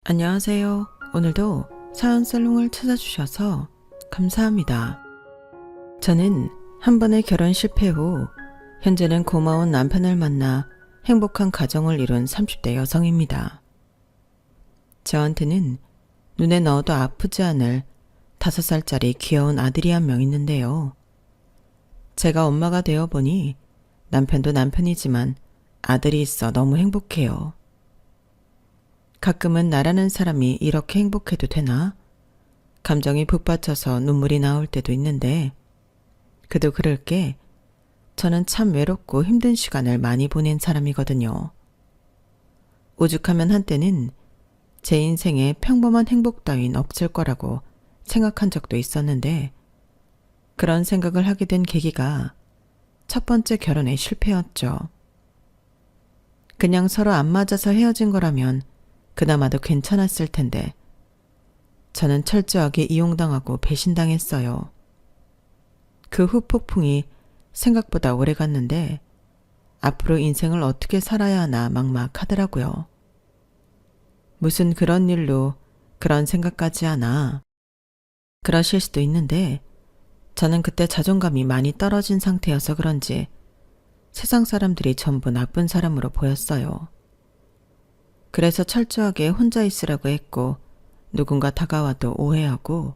안녕하세요. 오늘도 사연 살롱을 찾아주셔서 감사합니다. 저는 한 번의 결혼 실패 후 현재는 고마운 남편을 만나 행복한 가정을 이룬 30대 여성입니다. 저한테는 눈에 넣어도 아프지 않을 5살짜리 귀여운 아들이 한 명 있는데요. 제가 엄마가 되어 보니 남편도 남편이지만 아들이 있어 너무 행복해요. 가끔은 나라는 사람이 이렇게 행복해도 되나? 감정이 북받쳐서 눈물이 나올 때도 있는데 그도 그럴 게 저는 참 외롭고 힘든 시간을 많이 보낸 사람이거든요. 오죽하면 한때는 제 인생에 평범한 행복 따윈 없을 거라고 생각한 적도 있었는데 그런 생각을 하게 된 계기가 첫 번째 결혼의 실패였죠. 그냥 서로 안 맞아서 헤어진 거라면 그나마도 괜찮았을 텐데 저는 철저하게 이용당하고 배신당했어요. 그 후 폭풍이 생각보다 오래 갔는데 앞으로 인생을 어떻게 살아야 하나 막막하더라고요. 무슨 그런 일로 그런 생각까지 하나. 그러실 수도 있는데 저는 그때 자존감이 많이 떨어진 상태여서 그런지 세상 사람들이 전부 나쁜 사람으로 보였어요. 그래서 철저하게 혼자 있으라고 했고 누군가 다가와도 오해하고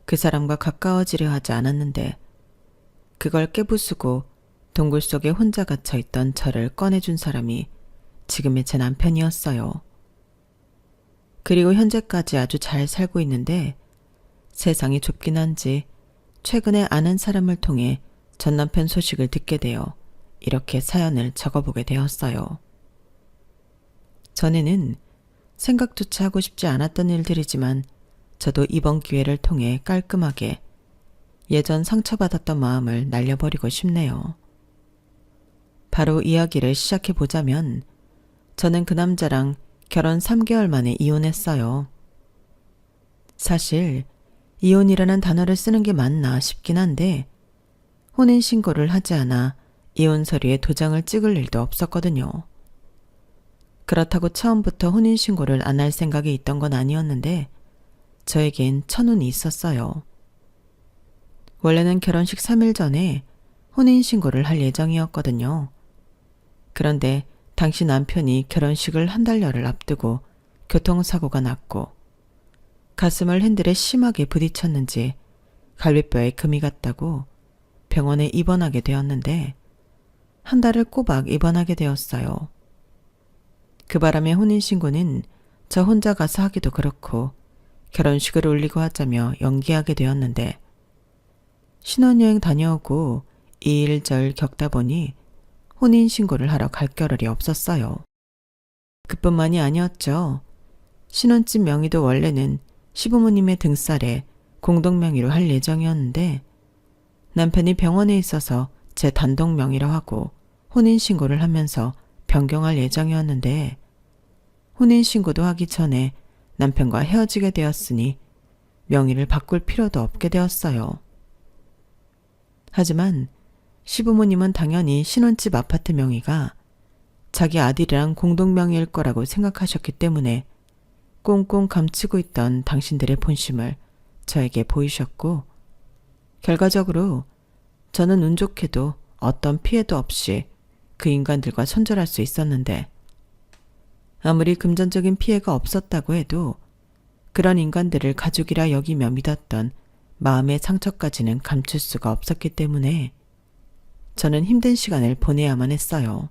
그 사람과 가까워지려 하지 않았는데 그걸 깨부수고 동굴 속에 혼자 갇혀있던 저를 꺼내준 사람이 지금의 제 남편이었어요. 그리고 현재까지 아주 잘 살고 있는데 세상이 좁긴 한지 최근에 아는 사람을 통해 전 남편 소식을 듣게 되어 이렇게 사연을 적어보게 되었어요. 전에는 생각조차 하고 싶지 않았던 일들이지만 저도 이번 기회를 통해 깔끔하게 예전 상처받았던 마음을 날려버리고 싶네요. 바로 이야기를 시작해보자면 저는 그 남자랑 결혼 3개월 만에 이혼했어요. 사실 이혼이라는 단어를 쓰는 게 맞나 싶긴 한데 혼인신고를 하지 않아 이혼 서류에 도장을 찍을 일도 없었거든요. 그렇다고 처음부터 혼인신고를 안 할 생각이 있던 건 아니었는데 저에겐 천운이 있었어요. 원래는 결혼식 3일 전에 혼인신고를 할 예정이었거든요. 그런데 당시 남편이 결혼식을 한 달여를 앞두고 교통사고가 났고 가슴을 핸들에 심하게 부딪혔는지 갈비뼈에 금이 갔다고 병원에 입원하게 되었는데 한 달을 꼬박 입원하게 되었어요. 그 바람에 혼인신고는 저 혼자 가서 하기도 그렇고 결혼식을 올리고 하자며 연기하게 되었는데 신혼여행 다녀오고 이 일 저 일 겪다 보니 혼인신고를 하러 갈 겨를이 없었어요. 그뿐만이 아니었죠. 신혼집 명의도 원래는 시부모님의 등살에 공동명의로 할 예정이었는데 남편이 병원에 있어서 제 단독 명의로 하고 혼인신고를 하면서 변경할 예정이었는데 혼인신고도 하기 전에 남편과 헤어지게 되었으니 명의를 바꿀 필요도 없게 되었어요. 하지만 시부모님은 당연히 신혼집 아파트 명의가 자기 아들이랑 공동명의일 거라고 생각하셨기 때문에 꽁꽁 감추고 있던 당신들의 본심을 저에게 보이셨고 결과적으로 저는 운 좋게도 어떤 피해도 없이 그 인간들과 손절할 수 있었는데 아무리 금전적인 피해가 없었다고 해도 그런 인간들을 가족이라 여기며 믿었던 마음의 상처까지는 감출 수가 없었기 때문에 저는 힘든 시간을 보내야만 했어요.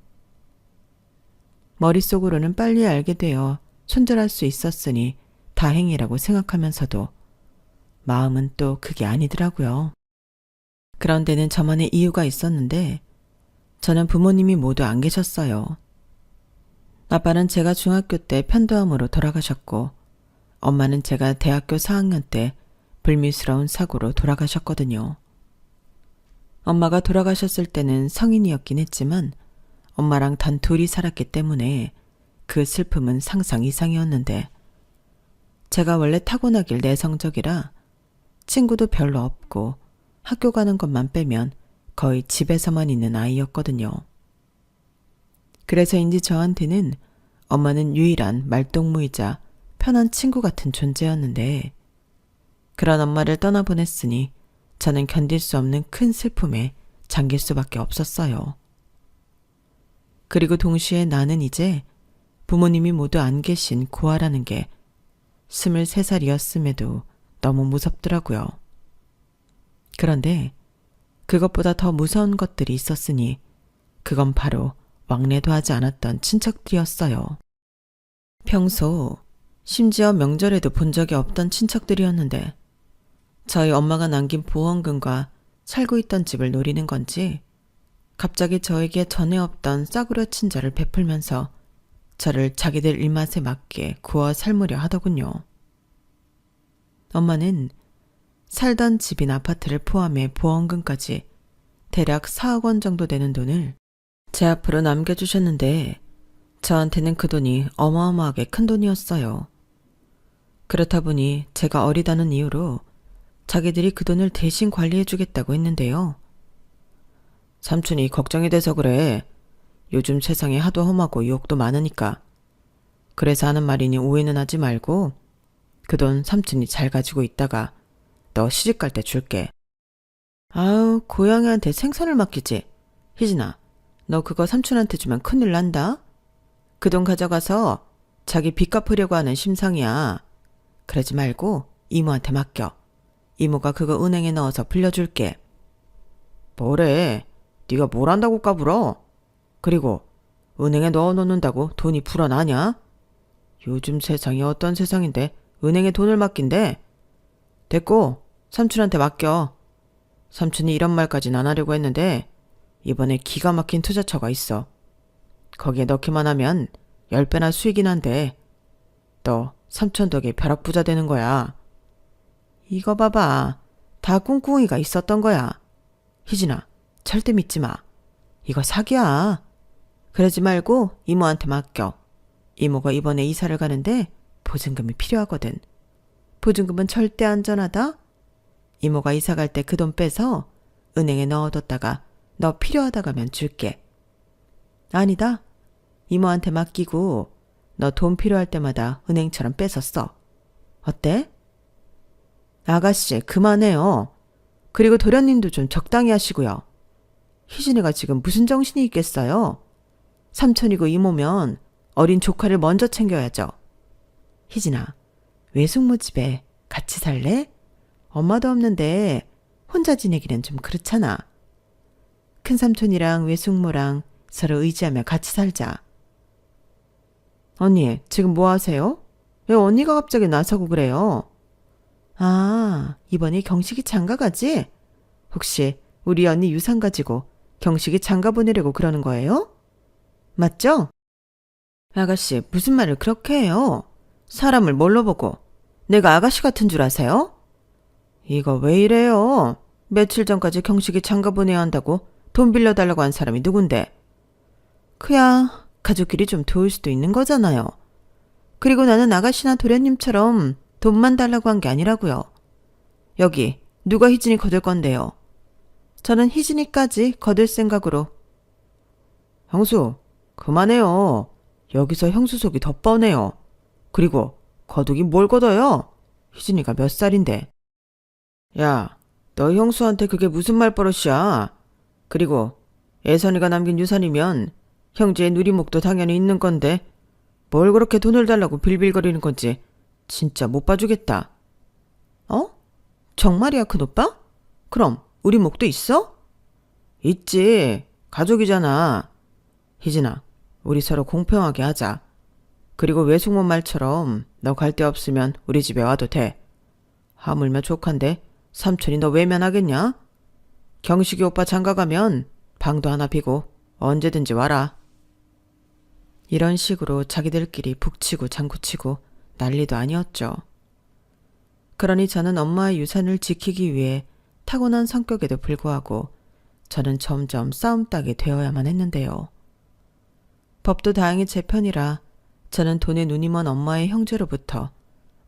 머릿속으로는 빨리 알게 되어 손절할 수 있었으니 다행이라고 생각하면서도 마음은 또 그게 아니더라고요. 그런 데는 저만의 이유가 있었는데 저는 부모님이 모두 안 계셨어요. 아빠는 제가 중학교 때 편도암으로 돌아가셨고 엄마는 제가 대학교 4학년 때 불미스러운 사고로 돌아가셨거든요. 엄마가 돌아가셨을 때는 성인이었긴 했지만 엄마랑 단 둘이 살았기 때문에 그 슬픔은 상상 이상이었는데 제가 원래 타고나길 내성적이라 친구도 별로 없고 학교 가는 것만 빼면 거의 집에서만 있는 아이였거든요. 그래서인지 저한테는 엄마는 유일한 말동무이자 편한 친구 같은 존재였는데 그런 엄마를 떠나보냈으니 저는 견딜 수 없는 큰 슬픔에 잠길 수밖에 없었어요. 그리고 동시에 나는 이제 부모님이 모두 안 계신 고아라는 게 23살이었음에도 너무 무섭더라고요. 그런데 그것보다 더 무서운 것들이 있었으니 그건 바로 왕래도 하지 않았던 친척들이었어요. 평소 심지어 명절에도 본 적이 없던 친척들이었는데 저희 엄마가 남긴 보험금과 살고 있던 집을 노리는 건지 갑자기 저에게 전에 없던 싸구려 친절을 베풀면서 저를 자기들 입맛에 맞게 구워 삶으려 하더군요. 엄마는 살던 집인 아파트를 포함해 보험금까지 대략 4억 원 정도 되는 돈을 제 앞으로 남겨주셨는데 저한테는 그 돈이 어마어마하게 큰 돈이었어요. 그렇다 보니 제가 어리다는 이유로 자기들이 그 돈을 대신 관리해주겠다고 했는데요. 삼촌이 걱정이 돼서 그래. 요즘 세상에 하도 험하고 유혹도 많으니까. 그래서 하는 말이니 오해는 하지 말고 그 돈 삼촌이 잘 가지고 있다가 너 시집 갈 때 줄게. 아우, 고양이한테 생선을 맡기지. 희진아, 너 그거 삼촌한테 주면 큰일 난다. 그 돈 가져가서 자기 빚 갚으려고 하는 심상이야. 그러지 말고 이모한테 맡겨. 이모가 그거 은행에 넣어서 빌려줄게. 뭐래? 네가 뭘 한다고 까불어? 그리고 은행에 넣어놓는다고 돈이 불어나냐? 요즘 세상이 어떤 세상인데 은행에 돈을 맡긴대? 됐고 삼촌한테 맡겨. 삼촌이 이런 말까진 안 하려고 했는데 이번에 기가 막힌 투자처가 있어. 거기에 넣기만 하면 10배나 수익이 난대. 너 삼촌 덕에 벼락부자 되는 거야. 이거 봐봐. 다 꿍꿍이가 있었던 거야. 희진아, 절대 믿지 마. 이거 사기야. 그러지 말고 이모한테 맡겨. 이모가 이번에 이사를 가는데 보증금이 필요하거든. 보증금은 절대 안전하다. 이모가 이사 갈 때 그 돈 빼서 은행에 넣어뒀다가 너 필요하다 가면 줄게. 아니다. 이모한테 맡기고 너 돈 필요할 때마다 은행처럼 뺏어 써. 어때? 아가씨, 그만해요. 그리고 도련님도 좀 적당히 하시고요. 희진이가 지금 무슨 정신이 있겠어요? 삼촌이고 이모면 어린 조카를 먼저 챙겨야죠. 희진아, 외숙모 집에 같이 살래? 엄마도 없는데 혼자 지내기는 좀 그렇잖아. 큰삼촌이랑 외숙모랑 서로 의지하며 같이 살자. 언니, 지금 뭐 하세요? 왜 언니가 갑자기 나서고 그래요? 아, 이번에 경식이 장가 가지? 혹시 우리 언니 유산 가지고 경식이 장가 보내려고 그러는 거예요? 맞죠? 아가씨, 무슨 말을 그렇게 해요? 사람을 뭘로 보고 내가 아가씨 같은 줄 아세요? 이거 왜 이래요? 며칠 전까지 경식이 장가 보내야 한다고 돈 빌려달라고 한 사람이 누군데? 그야 가족끼리 좀 도울 수도 있는 거잖아요. 그리고 나는 아가씨나 도련님처럼 돈만 달라고 한 게 아니라고요. 여기 누가 희진이 거둘 건데요? 저는 희진이까지 거둘 생각으로. 형수, 그만해요. 여기서 형수 속이 더 뻔해요. 그리고 거두긴 뭘 거둬요? 희진이가 몇 살인데. 야, 너 형수한테 그게 무슨 말버릇이야? 그리고 애선이가 남긴 유산이면 형제의 누리목도 당연히 있는 건데 뭘 그렇게 돈을 달라고 빌빌거리는 건지 진짜 못 봐주겠다. 어? 정말이야, 큰오빠? 그럼 우리 목도 있어? 있지. 가족이잖아. 희진아, 우리 서로 공평하게 하자. 그리고 외숙모 말처럼 너 갈 데 없으면 우리 집에 와도 돼. 하물며 조카인데 삼촌이 너 외면하겠냐? 경식이 오빠 장가 가면 방도 하나 비고 언제든지 와라. 이런 식으로 자기들끼리 북치고 장구치고 난리도 아니었죠. 그러니 저는 엄마의 유산을 지키기 위해 타고난 성격에도 불구하고 저는 점점 싸움닭이 되어야만 했는데요. 법도 다행히 제 편이라 저는 돈에 눈이 먼 엄마의 형제로부터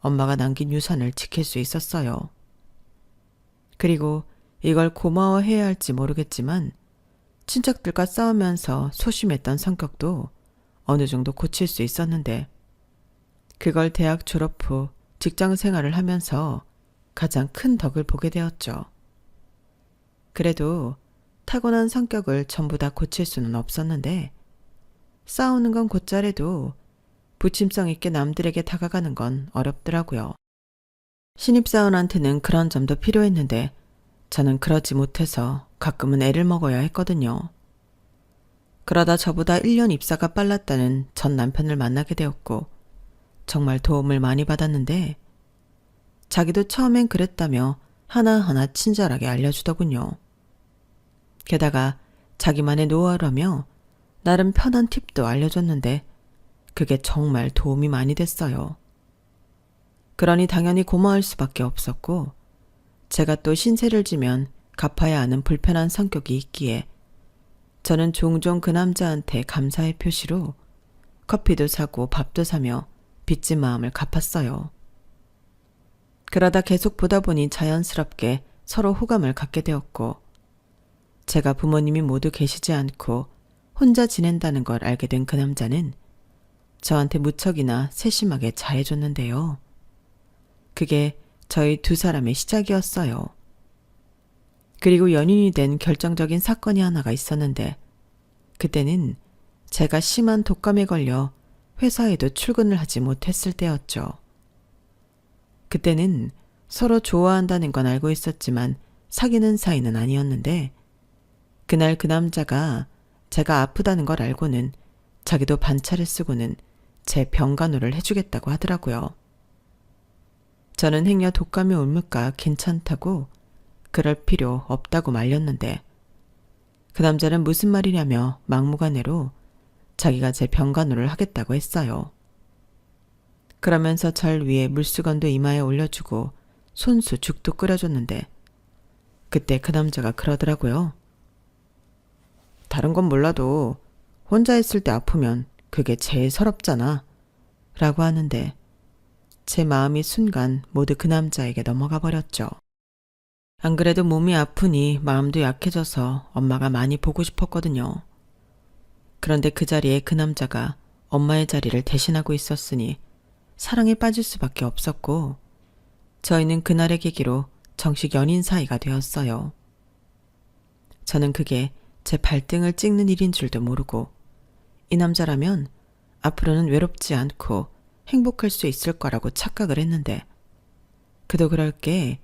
엄마가 남긴 유산을 지킬 수 있었어요. 그리고 이걸 고마워해야 할지 모르겠지만 친척들과 싸우면서 소심했던 성격도 어느 정도 고칠 수 있었는데 그걸 대학 졸업 후 직장 생활을 하면서 가장 큰 덕을 보게 되었죠. 그래도 타고난 성격을 전부 다 고칠 수는 없었는데 싸우는 건 곧잘해도 부침성 있게 남들에게 다가가는 건 어렵더라고요. 신입사원한테는 그런 점도 필요했는데 저는 그러지 못해서 가끔은 애를 먹어야 했거든요. 그러다 저보다 1년 입사가 빨랐다는 전 남편을 만나게 되었고 정말 도움을 많이 받았는데 자기도 처음엔 그랬다며 하나하나 친절하게 알려주더군요. 게다가 자기만의 노하우라며 나름 편한 팁도 알려줬는데 그게 정말 도움이 많이 됐어요. 그러니 당연히 고마울 수밖에 없었고 제가 또 신세를 지면 갚아야 하는 불편한 성격이 있기에 저는 종종 그 남자한테 감사의 표시로 커피도 사고 밥도 사며 빚진 마음을 갚았어요. 그러다 계속 보다 보니 자연스럽게 서로 호감을 갖게 되었고 제가 부모님이 모두 계시지 않고 혼자 지낸다는 걸 알게 된 그 남자는 저한테 무척이나 세심하게 잘해줬는데요. 그게 저희 두 사람의 시작이었어요. 그리고 연인이 된 결정적인 사건이 하나가 있었는데 그때는 제가 심한 독감에 걸려 회사에도 출근을 하지 못했을 때였죠. 그때는 서로 좋아한다는 건 알고 있었지만 사귀는 사이는 아니었는데 그날 그 남자가 제가 아프다는 걸 알고는 자기도 반차를 쓰고는 제 병간호를 해주겠다고 하더라고요. 저는 행여 독감이 옮을까 괜찮다고 그럴 필요 없다고 말렸는데 그 남자는 무슨 말이냐며 막무가내로 자기가 제 병간호를 하겠다고 했어요. 그러면서 절 위해 물수건도 이마에 올려주고 손수 죽도 끓여줬는데 그때 그 남자가 그러더라고요. 다른 건 몰라도 혼자 있을 때 아프면 그게 제일 서럽잖아 라고 하는데 제 마음이 순간 모두 그 남자에게 넘어가 버렸죠. 안 그래도 몸이 아프니 마음도 약해져서 엄마가 많이 보고 싶었거든요. 그런데 그 자리에 그 남자가 엄마의 자리를 대신하고 있었으니 사랑에 빠질 수밖에 없었고 저희는 그날의 계기로 정식 연인 사이가 되었어요. 저는 그게 제 발등을 찍는 일인 줄도 모르고 이 남자라면 앞으로는 외롭지 않고 행복할 수 있을 거라고 착각을 했는데 그도 그럴 게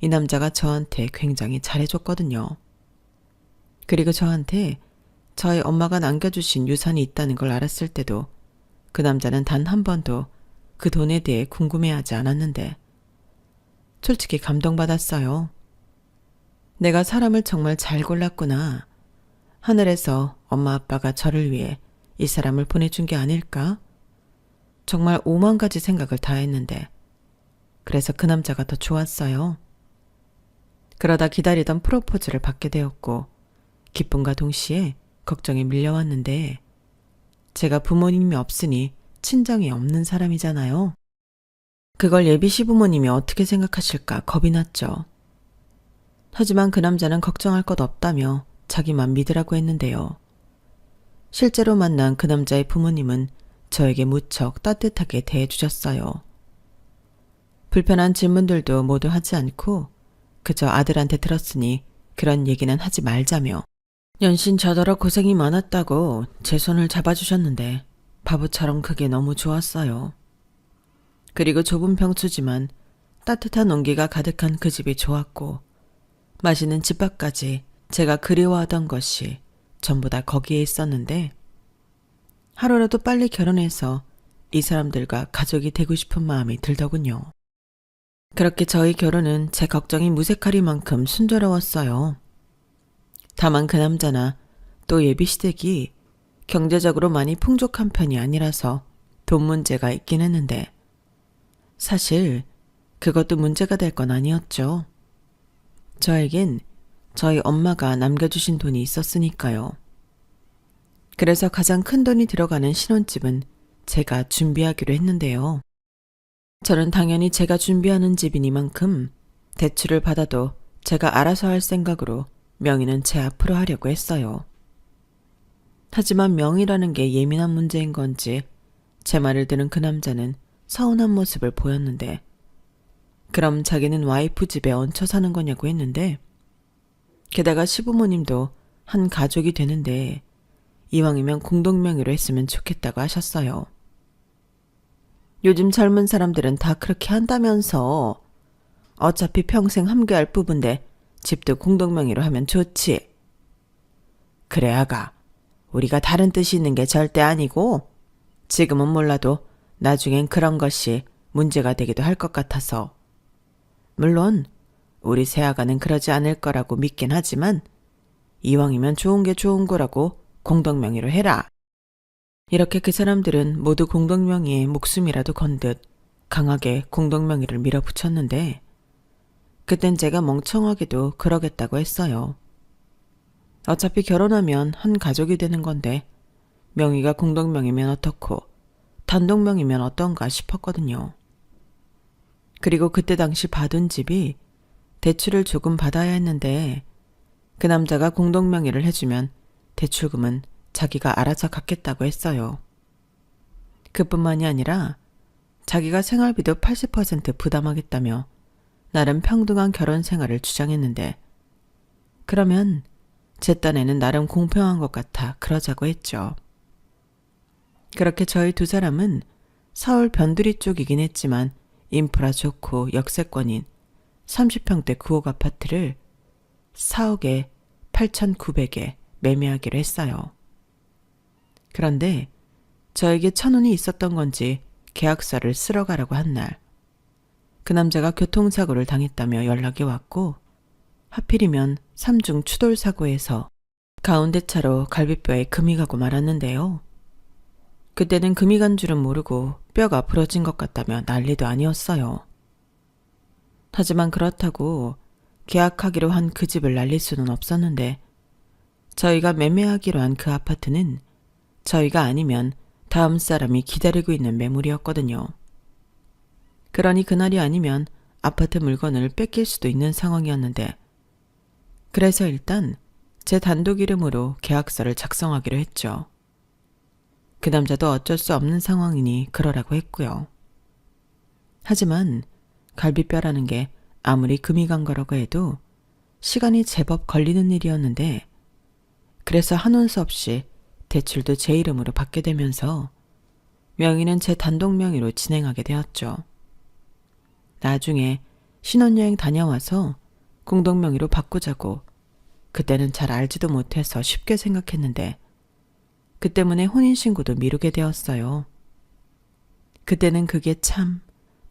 이 남자가 저한테 굉장히 잘해줬거든요. 그리고 저한테 저희 엄마가 남겨주신 유산이 있다는 걸 알았을 때도 그 남자는 단 한 번도 그 돈에 대해 궁금해하지 않았는데 솔직히 감동받았어요. 내가 사람을 정말 잘 골랐구나. 하늘에서 엄마 아빠가 저를 위해 이 사람을 보내준 게 아닐까? 정말 5만 가지 생각을 다 했는데 그래서 그 남자가 더 좋았어요. 그러다 기다리던 프로포즈를 받게 되었고 기쁨과 동시에 걱정이 밀려왔는데 제가 부모님이 없으니 친정이 없는 사람이잖아요. 그걸 예비 시부모님이 어떻게 생각하실까 겁이 났죠. 하지만 그 남자는 걱정할 것 없다며 자기만 믿으라고 했는데요. 실제로 만난 그 남자의 부모님은 저에게 무척 따뜻하게 대해주셨어요. 불편한 질문들도 모두 하지 않고 그저 아들한테 들었으니 그런 얘기는 하지 말자며 연신 저더러 고생이 많았다고 제 손을 잡아주셨는데 바보처럼 그게 너무 좋았어요. 그리고 좁은 평수지만 따뜻한 온기가 가득한 그 집이 좋았고 맛있는 집밥까지 제가 그리워하던 것이 전부 다 거기에 있었는데 하루라도 빨리 결혼해서 이 사람들과 가족이 되고 싶은 마음이 들더군요. 그렇게 저희 결혼은 제 걱정이 무색하리만큼 순조로웠어요. 다만 그 남자나 또 예비시댁이 경제적으로 많이 풍족한 편이 아니라서 돈 문제가 있긴 했는데 사실 그것도 문제가 될 건 아니었죠. 저에겐 저희 엄마가 남겨주신 돈이 있었으니까요. 그래서 가장 큰 돈이 들어가는 신혼집은 제가 준비하기로 했는데요. 저는 당연히 제가 준비하는 집이니만큼 대출을 받아도 제가 알아서 할 생각으로 명의는 제 앞으로 하려고 했어요. 하지만 명의라는 게 예민한 문제인 건지 제 말을 들은 그 남자는 서운한 모습을 보였는데 그럼 자기는 와이프 집에 얹혀 사는 거냐고 했는데 게다가 시부모님도 한 가족이 되는데 이왕이면 공동명의로 했으면 좋겠다고 하셨어요. 요즘 젊은 사람들은 다 그렇게 한다면서 어차피 평생 함께할 부부인데 집도 공동명의로 하면 좋지. 그래 아가, 우리가 다른 뜻이 있는 게 절대 아니고 지금은 몰라도 나중엔 그런 것이 문제가 되기도 할 것 같아서. 물론 우리 새아가는 그러지 않을 거라고 믿긴 하지만 이왕이면 좋은 게 좋은 거라고 공동명의로 해라. 이렇게 그 사람들은 모두 공동명의에 목숨이라도 건 듯 강하게 공동명의를 밀어붙였는데 그땐 제가 멍청하게도 그러겠다고 했어요. 어차피 결혼하면 한 가족이 되는 건데 명의가 공동명의면 어떻고 단독명의면 어떤가 싶었거든요. 그리고 그때 당시 받은 집이 대출을 조금 받아야 했는데 그 남자가 공동명의를 해주면 대출금은 자기가 알아서 갚겠다고 했어요. 그뿐만이 아니라 자기가 생활비도 80% 부담하겠다며 나름 평등한 결혼 생활을 주장했는데 그러면 제 딴에는 나름 공평한 것 같아 그러자고 했죠. 그렇게 저희 두 사람은 서울 변두리 쪽이긴 했지만 인프라 좋고 역세권인 30평대 9억 아파트를 4억에 8,900에 매매하기로 했어요. 그런데 저에게 천운이 있었던 건지 계약서를 쓰러 가라고 한 날, 그 남자가 교통사고를 당했다며 연락이 왔고 하필이면 3중 추돌사고에서 가운데 차로 갈비뼈에 금이 가고 말았는데요. 그때는 금이 간 줄은 모르고 뼈가 부러진 것 같다며 난리도 아니었어요. 하지만 그렇다고 계약하기로 한 그 집을 날릴 수는 없었는데 저희가 매매하기로 한 그 아파트는 저희가 아니면 다음 사람이 기다리고 있는 매물이었거든요. 그러니 그날이 아니면 아파트 물건을 뺏길 수도 있는 상황이었는데 그래서 일단 제 단독 이름으로 계약서를 작성하기로 했죠. 그 남자도 어쩔 수 없는 상황이니 그러라고 했고요. 하지만 갈비뼈라는 게 아무리 금이 간 거라고 해도 시간이 제법 걸리는 일이었는데 그래서 한원 수 없이 대출도 제 이름으로 받게 되면서 명의는 제 단독 명의로 진행하게 되었죠. 나중에 신혼여행 다녀와서 공동명의로 바꾸자고 그때는 잘 알지도 못해서 쉽게 생각했는데 그 때문에 혼인신고도 미루게 되었어요. 그때는 그게 참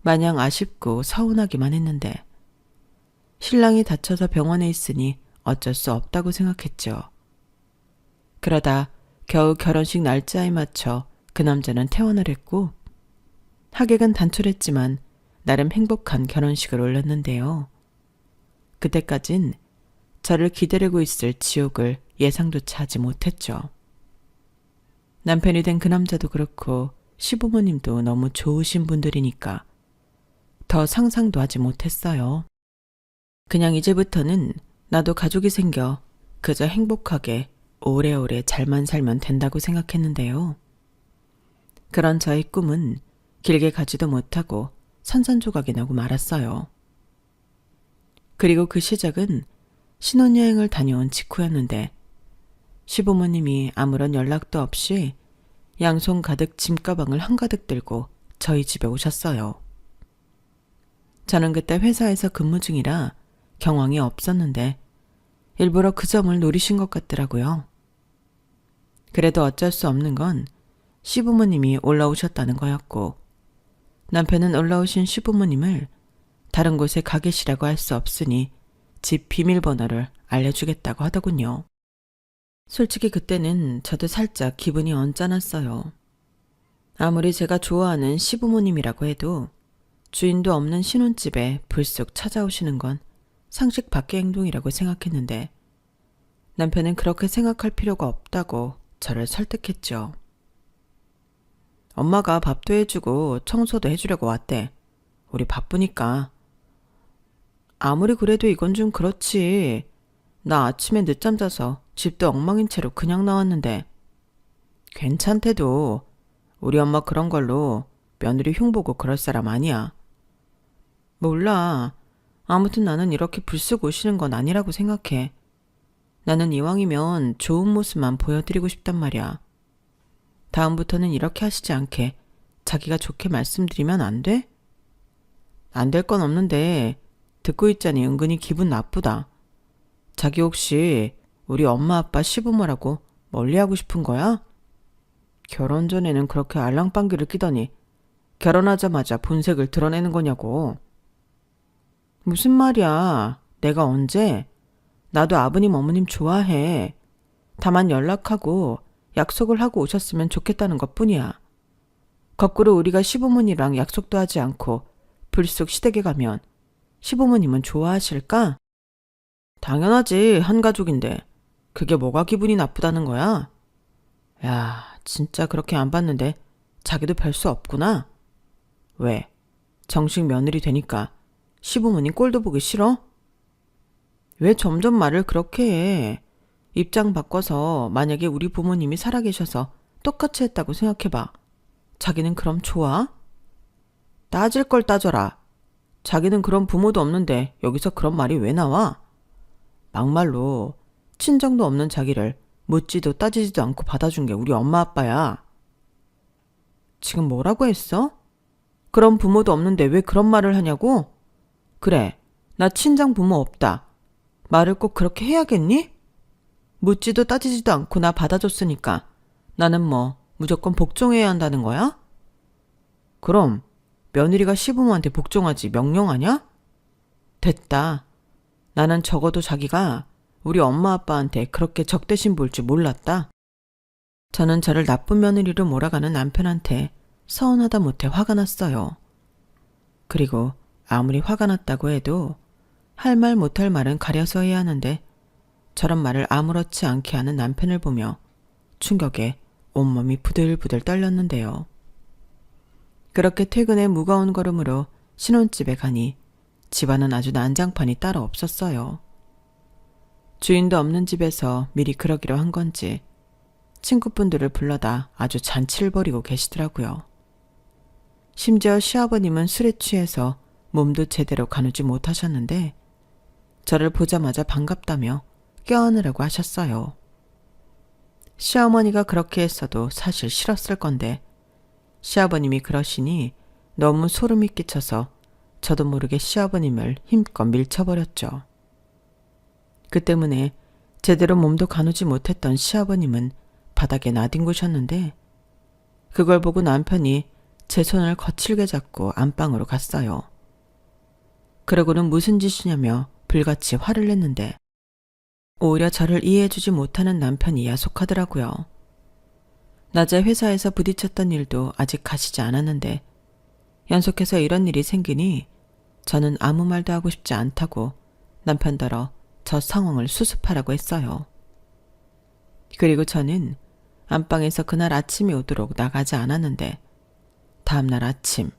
마냥 아쉽고 서운하기만 했는데 신랑이 다쳐서 병원에 있으니 어쩔 수 없다고 생각했죠. 그러다 겨우 결혼식 날짜에 맞춰 그 남자는 퇴원을 했고 하객은 단촐했지만 나름 행복한 결혼식을 올렸는데요. 그때까진 저를 기다리고 있을 지옥을 예상조차 하지 못했죠. 남편이 된 그 남자도 그렇고 시부모님도 너무 좋으신 분들이니까 더 상상도 하지 못했어요. 그냥 이제부터는 나도 가족이 생겨 그저 행복하게 오래오래 잘만 살면 된다고 생각했는데요. 그런 저의 꿈은 길게 가지도 못하고 산산조각이 나고 말았어요. 그리고 그 시작은 신혼여행을 다녀온 직후였는데 시부모님이 아무런 연락도 없이 양손 가득 짐가방을 한가득 들고 저희 집에 오셨어요. 저는 그때 회사에서 근무 중이라 경황이 없었는데 일부러 그 점을 노리신 것 같더라고요. 그래도 어쩔 수 없는 건 시부모님이 올라오셨다는 거였고 남편은 올라오신 시부모님을 다른 곳에 가 계시라고 할 수 없으니 집 비밀번호를 알려주겠다고 하더군요. 솔직히 그때는 저도 살짝 기분이 언짢았어요. 아무리 제가 좋아하는 시부모님이라고 해도 주인도 없는 신혼집에 불쑥 찾아오시는 건 상식 밖의 행동이라고 생각했는데 남편은 그렇게 생각할 필요가 없다고 저를 설득했죠. 엄마가 밥도 해주고 청소도 해주려고 왔대. 우리 바쁘니까. 아무리 그래도 이건 좀 그렇지. 나 아침에 늦잠 자서 집도 엉망인 채로 그냥 나왔는데. 괜찮대도 우리 엄마 그런 걸로 며느리 흉보고 그럴 사람 아니야. 몰라. 아무튼 나는 이렇게 불쑥 오시는 건 아니라고 생각해. 나는 이왕이면 좋은 모습만 보여드리고 싶단 말이야. 다음부터는 이렇게 하시지 않게 자기가 좋게 말씀드리면 안 돼? 안 될 건 없는데 듣고 있자니 은근히 기분 나쁘다. 자기 혹시 우리 엄마 아빠 시부모라고 멀리하고 싶은 거야? 결혼 전에는 그렇게 알랑방귀를 끼더니 결혼하자마자 본색을 드러내는 거냐고. 무슨 말이야. 내가 언제? 나도 아버님 어머님 좋아해. 다만 연락하고 약속을 하고 오셨으면 좋겠다는 것뿐이야. 거꾸로 우리가 시부모님이랑 약속도 하지 않고 불쑥 시댁에 가면 시부모님은 좋아하실까? 당연하지. 한 가족인데. 그게 뭐가 기분이 나쁘다는 거야? 야, 진짜 그렇게 안 봤는데 자기도 별 수 없구나. 왜? 정식 며느리 되니까 시부모님 꼴도 보기 싫어? 왜 점점 말을 그렇게 해? 입장 바꿔서 만약에 우리 부모님이 살아계셔서 똑같이 했다고 생각해봐. 자기는 그럼 좋아? 따질 걸 따져라. 자기는 그런 부모도 없는데 여기서 그런 말이 왜 나와? 막말로 친정도 없는 자기를 묻지도 따지지도 않고 받아준 게 우리 엄마 아빠야. 지금 뭐라고 했어? 그런 부모도 없는데 왜 그런 말을 하냐고? 그래, 나 친정 부모 없다. 말을 꼭 그렇게 해야겠니? 묻지도 따지지도 않고 나 받아줬으니까 나는 뭐 무조건 복종해야 한다는 거야? 그럼 며느리가 시부모한테 복종하지 명령하냐? 됐다. 나는 적어도 자기가 우리 엄마 아빠한테 그렇게 적대심 볼 줄 몰랐다. 저는 저를 나쁜 며느리로 몰아가는 남편한테 서운하다 못해 화가 났어요. 그리고 아무리 화가 났다고 해도 할 말 못할 말은 가려서 해야 하는데 저런 말을 아무렇지 않게 하는 남편을 보며 충격에 온몸이 부들부들 떨렸는데요. 그렇게 퇴근해 무거운 걸음으로 신혼집에 가니 집안은 아주 난장판이 따로 없었어요. 주인도 없는 집에서 미리 그러기로 한 건지 친구분들을 불러다 아주 잔치를 벌이고 계시더라고요. 심지어 시아버님은 술에 취해서 몸도 제대로 가누지 못하셨는데 저를 보자마자 반갑다며 껴안으라고 하셨어요. 시어머니가 그렇게 했어도 사실 싫었을 건데 시아버님이 그러시니 너무 소름이 끼쳐서 저도 모르게 시아버님을 힘껏 밀쳐버렸죠. 그 때문에 제대로 몸도 가누지 못했던 시아버님은 바닥에 나뒹구셨는데 그걸 보고 남편이 제 손을 거칠게 잡고 안방으로 갔어요. 그러고는 무슨 짓이냐며 불같이 화를 냈는데 오히려 저를 이해해주지 못하는 남편이 야속하더라고요. 낮에 회사에서 부딪혔던 일도 아직 가시지 않았는데 연속해서 이런 일이 생기니 저는 아무 말도 하고 싶지 않다고 남편더러 저 상황을 수습하라고 했어요. 그리고 저는 안방에서 그날 아침이 오도록 나가지 않았는데 다음날 아침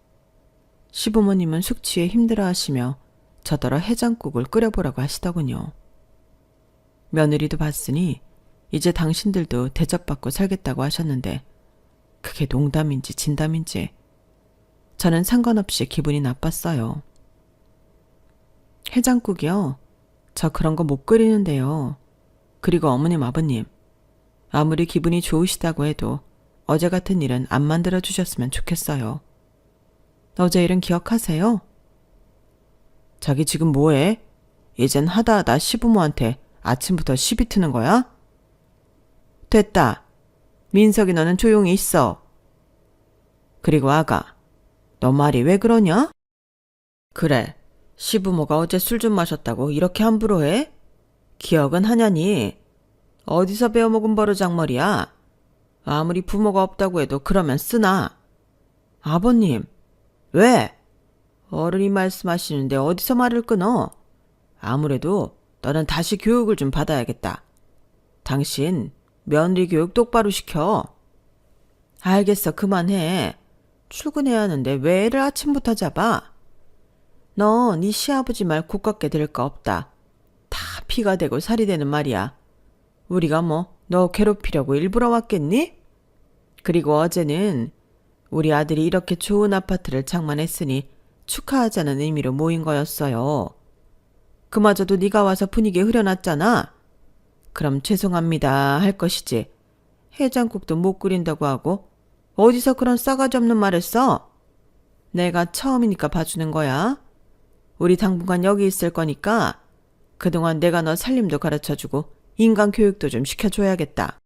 시부모님은 숙취에 힘들어하시며 저더러 해장국을 끓여보라고 하시더군요. 며느리도 봤으니 이제 당신들도 대접받고 살겠다고 하셨는데 그게 농담인지 진담인지 저는 상관없이 기분이 나빴어요. 해장국이요? 저 그런 거 못 끓이는데요. 그리고 어머님 아버님 아무리 기분이 좋으시다고 해도 어제 같은 일은 안 만들어 주셨으면 좋겠어요. 어제 일은 기억하세요? 자기 지금 뭐해? 이젠 하다하다 시부모한테 아침부터 시비 트는 거야? 됐다. 민석이 너는 조용히 있어. 그리고 아가, 너 말이 왜 그러냐? 그래, 시부모가 어제 술 좀 마셨다고 이렇게 함부로 해? 기억은 하냐니? 어디서 배워먹은 버르장머리야? 아무리 부모가 없다고 해도 그러면 쓰나? 아버님, 왜? 어른이 말씀하시는데 어디서 말을 끊어? 아무래도 너는 다시 교육을 좀 받아야겠다. 당신 며느리 교육 똑바로 시켜. 알겠어, 그만해. 출근해야 하는데 왜 애를 아침부터 잡아? 너 네 시아버지 말 고깝게 들을 거 없다. 다 피가 되고 살이 되는 말이야. 우리가 뭐 너 괴롭히려고 일부러 왔겠니? 그리고 어제는 우리 아들이 이렇게 좋은 아파트를 장만했으니 축하하자는 의미로 모인 거였어요. 그마저도 네가 와서 분위기 흐려놨잖아. 그럼 죄송합니다 할 것이지. 해장국도 못 끓인다고 하고 어디서 그런 싸가지 없는 말을 써? 내가 처음이니까 봐주는 거야. 우리 당분간 여기 있을 거니까 그동안 내가 너 살림도 가르쳐주고 인간 교육도 좀 시켜줘야겠다.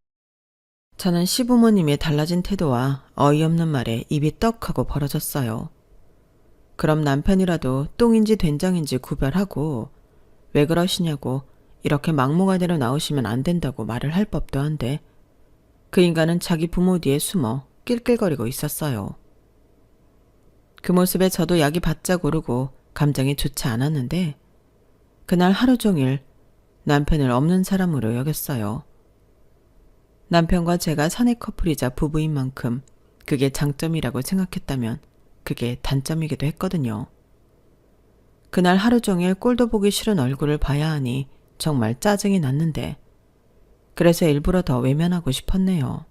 저는 시부모님의 달라진 태도와 어이없는 말에 입이 떡하고 벌어졌어요. 그럼 남편이라도 똥인지 된장인지 구별하고 왜 그러시냐고 이렇게 막무가내로 나오시면 안 된다고 말을 할 법도 한데 그 인간은 자기 부모 뒤에 숨어 낄낄거리고 있었어요. 그 모습에 저도 약이 바짝 오르고 감정이 좋지 않았는데 그날 하루 종일 남편을 없는 사람으로 여겼어요. 남편과 제가 사내 커플이자 부부인 만큼 그게 장점이라고 생각했다면 그게 단점이기도 했거든요. 그날 하루 종일 꼴도 보기 싫은 얼굴을 봐야 하니 정말 짜증이 났는데 그래서 일부러 더 외면하고 싶었네요.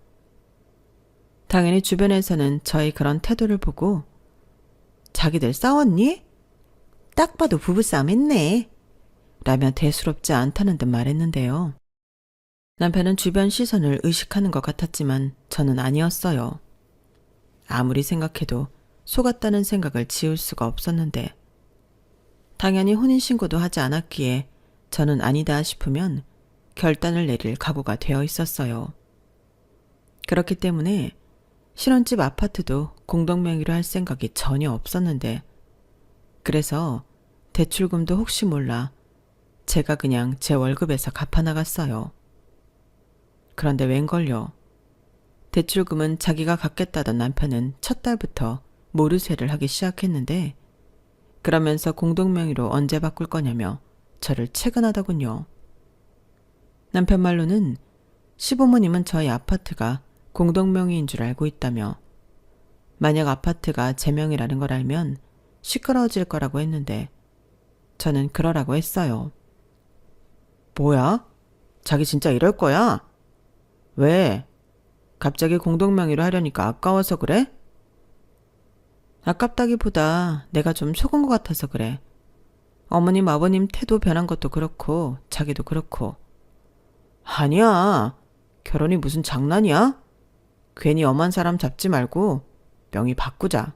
당연히 주변에서는 저의 그런 태도를 보고 자기들 싸웠니? 딱 봐도 부부싸움 했네. 라며 대수롭지 않다는 듯 말했는데요. 남편은 주변 시선을 의식하는 것 같았지만 저는 아니었어요. 아무리 생각해도 속았다는 생각을 지울 수가 없었는데 당연히 혼인신고도 하지 않았기에 저는 아니다 싶으면 결단을 내릴 각오가 되어 있었어요. 그렇기 때문에 신혼집 아파트도 공동명의로 할 생각이 전혀 없었는데 그래서 대출금도 혹시 몰라 제가 그냥 제 월급에서 갚아나갔어요. 그런데 웬걸요. 대출금은 자기가 갚겠다던 남편은 첫 달부터 모르쇠를 하기 시작했는데 그러면서 공동명의로 언제 바꿀 거냐며 저를 채근하더군요. 남편 말로는 시부모님은 저희 아파트가 공동명의인 줄 알고 있다며 만약 아파트가 제 명의라는 걸 알면 시끄러워질 거라고 했는데 저는 그러라고 했어요. 뭐야? 자기 진짜 이럴 거야? 왜? 갑자기 공동명의로 하려니까 아까워서 그래? 아깝다기보다 내가 좀 속은 것 같아서 그래. 어머님 아버님 태도 변한 것도 그렇고 자기도 그렇고. 아니야. 결혼이 무슨 장난이야? 괜히 엄한 사람 잡지 말고 명의 바꾸자.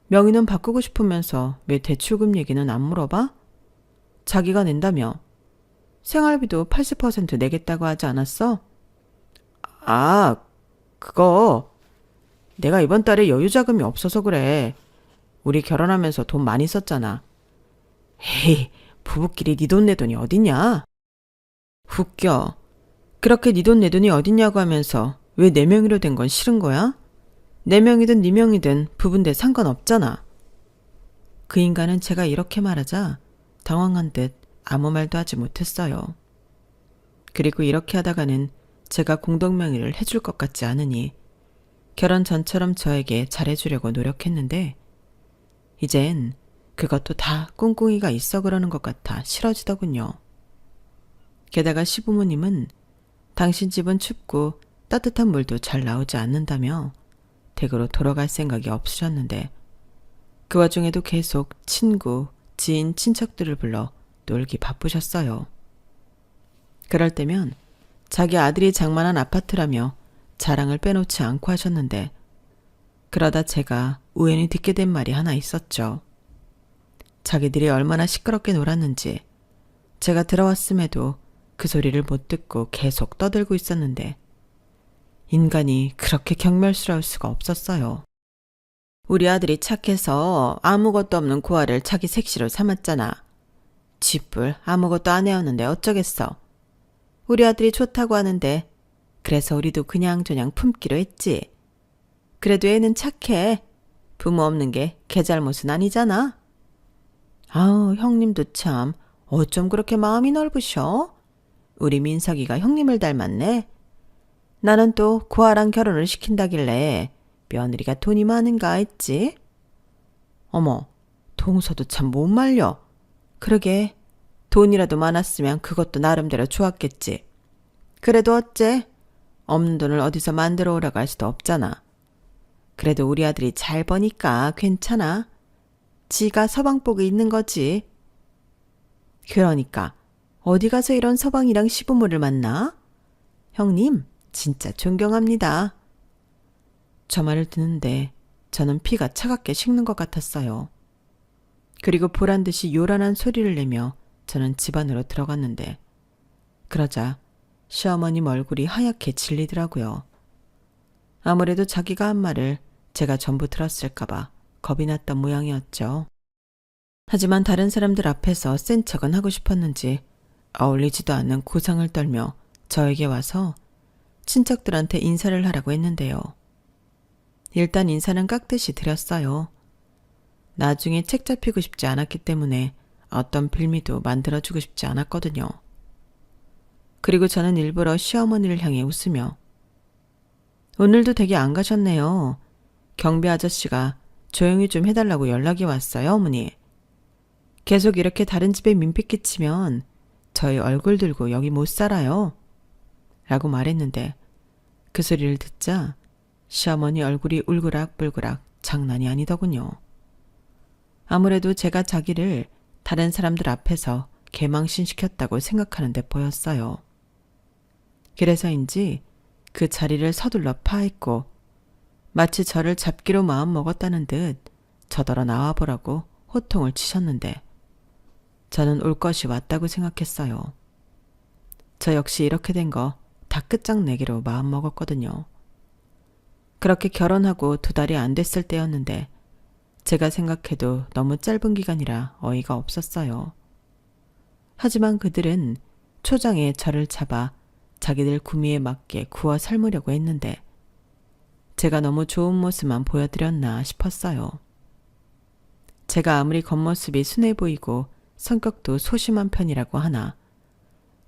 명의는 바꾸고 싶으면서 왜 대출금 얘기는 안 물어봐? 자기가 낸다며. 생활비도 80% 내겠다고 하지 않았어? 아, 그거 내가 이번 달에 여유자금이 없어서 그래. 우리 결혼하면서 돈 많이 썼잖아. 에이, 부부끼리 네 돈 내 돈이 어딨냐? 웃겨. 그렇게 네 돈 내 돈이 어딨냐고 하면서 왜 내 명의로 된 건 싫은 거야? 내 명이든 네 명이든 부부인데 상관없잖아. 그 인간은 제가 이렇게 말하자 당황한 듯 아무 말도 하지 못했어요. 그리고 이렇게 하다가는 제가 공동명의를 해줄 것 같지 않으니 결혼 전처럼 저에게 잘해주려고 노력했는데 이젠 그것도 다 꿍꿍이가 있어 그러는 것 같아 싫어지더군요. 게다가 시부모님은 당신 집은 춥고 따뜻한 물도 잘 나오지 않는다며 댁으로 돌아갈 생각이 없으셨는데 그 와중에도 계속 친구, 지인, 친척들을 불러 놀기 바쁘셨어요. 그럴 때면 자기 아들이 장만한 아파트라며 자랑을 빼놓지 않고 하셨는데 그러다 제가 우연히 듣게 된 말이 하나 있었죠. 자기들이 얼마나 시끄럽게 놀았는지 제가 들어왔음에도 그 소리를 못 듣고 계속 떠들고 있었는데 인간이 그렇게 경멸스러울 수가 없었어요. 우리 아들이 착해서 아무것도 없는 고아를 자기 색시로 삼았잖아. 쥐뿔 아무것도 안 해왔는데 어쩌겠어. 우리 아들이 좋다고 하는데 그래서 우리도 그냥저냥 품기로 했지. 그래도 애는 착해. 부모 없는 게 걔 잘못은 아니잖아. 아우 형님도 참 어쩜 그렇게 마음이 넓으셔? 우리 민석이가 형님을 닮았네. 나는 또 고아랑 결혼을 시킨다길래 며느리가 돈이 많은가 했지. 어머, 동서도 참 못 말려. 그러게 돈이라도 많았으면 그것도 나름대로 좋았겠지. 그래도 어째? 없는 돈을 어디서 만들어 오라고 할 수도 없잖아. 그래도 우리 아들이 잘 버니까 괜찮아. 지가 서방복이 있는 거지. 그러니까 어디 가서 이런 서방이랑 시부모를 만나? 형님, 진짜 존경합니다. 저 말을 듣는데 저는 피가 차갑게 식는 것 같았어요. 그리고 보란 듯이 요란한 소리를 내며 저는 집 안으로 들어갔는데 그러자 시어머님 얼굴이 하얗게 질리더라고요. 아무래도 자기가 한 말을 제가 전부 들었을까봐 겁이 났던 모양이었죠. 하지만 다른 사람들 앞에서 센 척은 하고 싶었는지 어울리지도 않는 고상을 떨며 저에게 와서 친척들한테 인사를 하라고 했는데요. 일단 인사는 깍듯이 드렸어요. 나중에 책 잡히고 싶지 않았기 때문에 어떤 빌미도 만들어주고 싶지 않았거든요. 그리고 저는 일부러 시어머니를 향해 웃으며 오늘도 댁에 안 가셨네요. 경비 아저씨가 조용히 좀 해달라고 연락이 왔어요, 어머니. 계속 이렇게 다른 집에 민폐 끼치면 저희 얼굴 들고 여기 못 살아요. 라고 말했는데 그 소리를 듣자 시어머니 얼굴이 울그락불그락 장난이 아니더군요. 아무래도 제가 자기를 다른 사람들 앞에서 개망신시켰다고 생각하는 데 보였어요. 그래서인지 그 자리를 서둘러 파했고 마치 저를 잡기로 마음먹었다는 듯 저더러 나와보라고 호통을 치셨는데 저는 올 것이 왔다고 생각했어요. 저 역시 이렇게 된 거 다 끝장내기로 마음먹었거든요. 그렇게 결혼하고 2달이 안 됐을 때였는데 제가 생각해도 너무 짧은 기간이라 어이가 없었어요. 하지만 그들은 초장에 저를 잡아 자기들 구미에 맞게 구워 삶으려고 했는데 제가 너무 좋은 모습만 보여드렸나 싶었어요. 제가 아무리 겉모습이 순해 보이고 성격도 소심한 편이라고 하나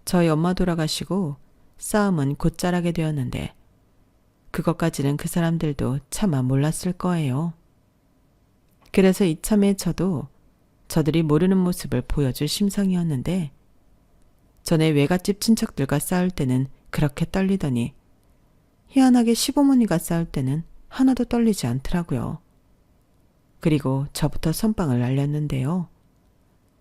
저희 엄마 돌아가시고 싸움은 곧잘하게 되었는데 그것까지는 그 사람들도 차마 몰랐을 거예요. 그래서 이참에 저도 저들이 모르는 모습을 보여줄 심성이었는데 전에 외갓집 친척들과 싸울 때는 그렇게 떨리더니 희한하게 시부모니가 싸울 때는 하나도 떨리지 않더라고요. 그리고 저부터 선빵을 날렸는데요.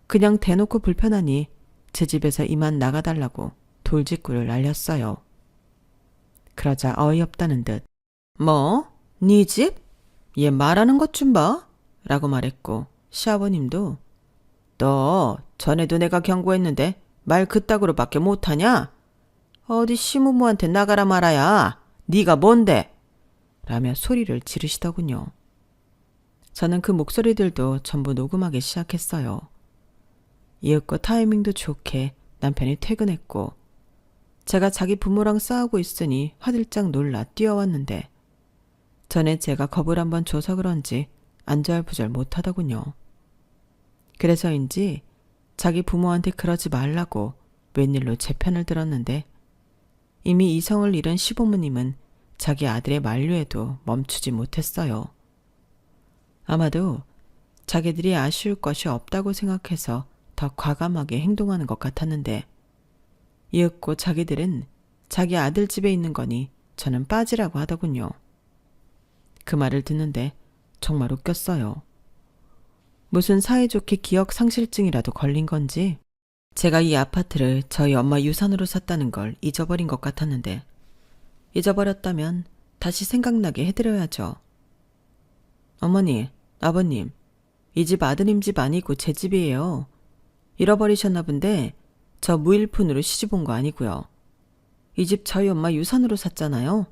그냥 대놓고 불편하니 제 집에서 이만 나가달라고 돌직구를 날렸어요. 그러자 어이없다는 듯 뭐? 네 집? 얘 말하는 것 좀 봐? 라고 말했고 시아버님도 너 전에도 내가 경고했는데 말 그따구로밖에 못하냐? 어디 시무무한테 나가라 말아야. 네가 뭔데? 라며 소리를 지르시더군요. 저는 그 목소리들도 전부 녹음하기 시작했어요. 이윽고 타이밍도 좋게 남편이 퇴근했고 제가 자기 부모랑 싸우고 있으니 화들짝 놀라 뛰어왔는데 전에 제가 겁을 한번 줘서 그런지 안절부절 못하더군요. 그래서인지 자기 부모한테 그러지 말라고 웬일로 제 편을 들었는데 이미 이성을 잃은 시부모님은 자기 아들의 만류에도 멈추지 못했어요. 아마도 자기들이 아쉬울 것이 없다고 생각해서 더 과감하게 행동하는 것 같았는데 이윽고 자기들은 자기 아들 집에 있는 거니 저는 빠지라고 하더군요. 그 말을 듣는데 정말 웃겼어요. 무슨 사이좋게 기억 상실증이라도 걸린 건지 제가 이 아파트를 저희 엄마 유산으로 샀다는 걸 잊어버린 것 같았는데 잊어버렸다면 다시 생각나게 해드려야죠. 어머니, 아버님, 이 집 아드님 집 아니고 제 집이에요. 잃어버리셨나 본데 저 무일푼으로 시집 온 거 아니고요. 이 집 저희 엄마 유산으로 샀잖아요.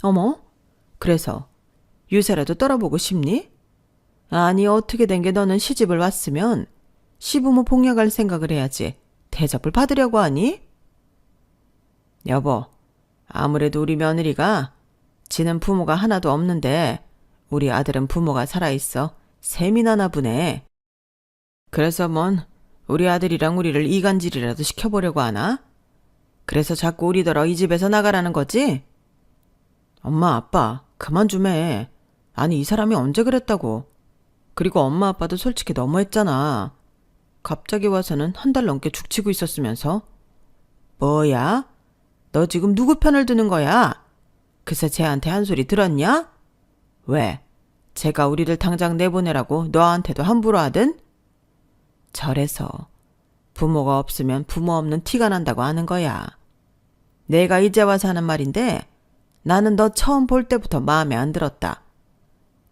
어머? 그래서 유세라도 떨어보고 싶니? 아니 어떻게 된 게 너는 시집을 왔으면 시부모 폭력할 생각을 해야지 대접을 받으려고 하니? 여보, 아무래도 우리 며느리가 지는 부모가 하나도 없는데 우리 아들은 부모가 살아있어 셈이 나나 보네. 그래서 뭔 우리 아들이랑 우리를 이간질이라도 시켜보려고 하나? 그래서 자꾸 우리더러 이 집에서 나가라는 거지? 엄마 아빠 그만 좀 해. 아니 이 사람이 언제 그랬다고. 그리고 엄마 아빠도 솔직히 너무했잖아. 갑자기 와서는 1달 넘게 죽치고 있었으면서. 뭐야? 너 지금 누구 편을 드는 거야? 그새 쟤한테 한 소리 들었냐? 왜? 제가 우리를 당장 내보내라고 너한테도 함부로 하든? 저래서 부모가 없으면 부모 없는 티가 난다고 하는 거야. 내가 이제 와서 하는 말인데 나는 너 처음 볼 때부터 마음에 안 들었다.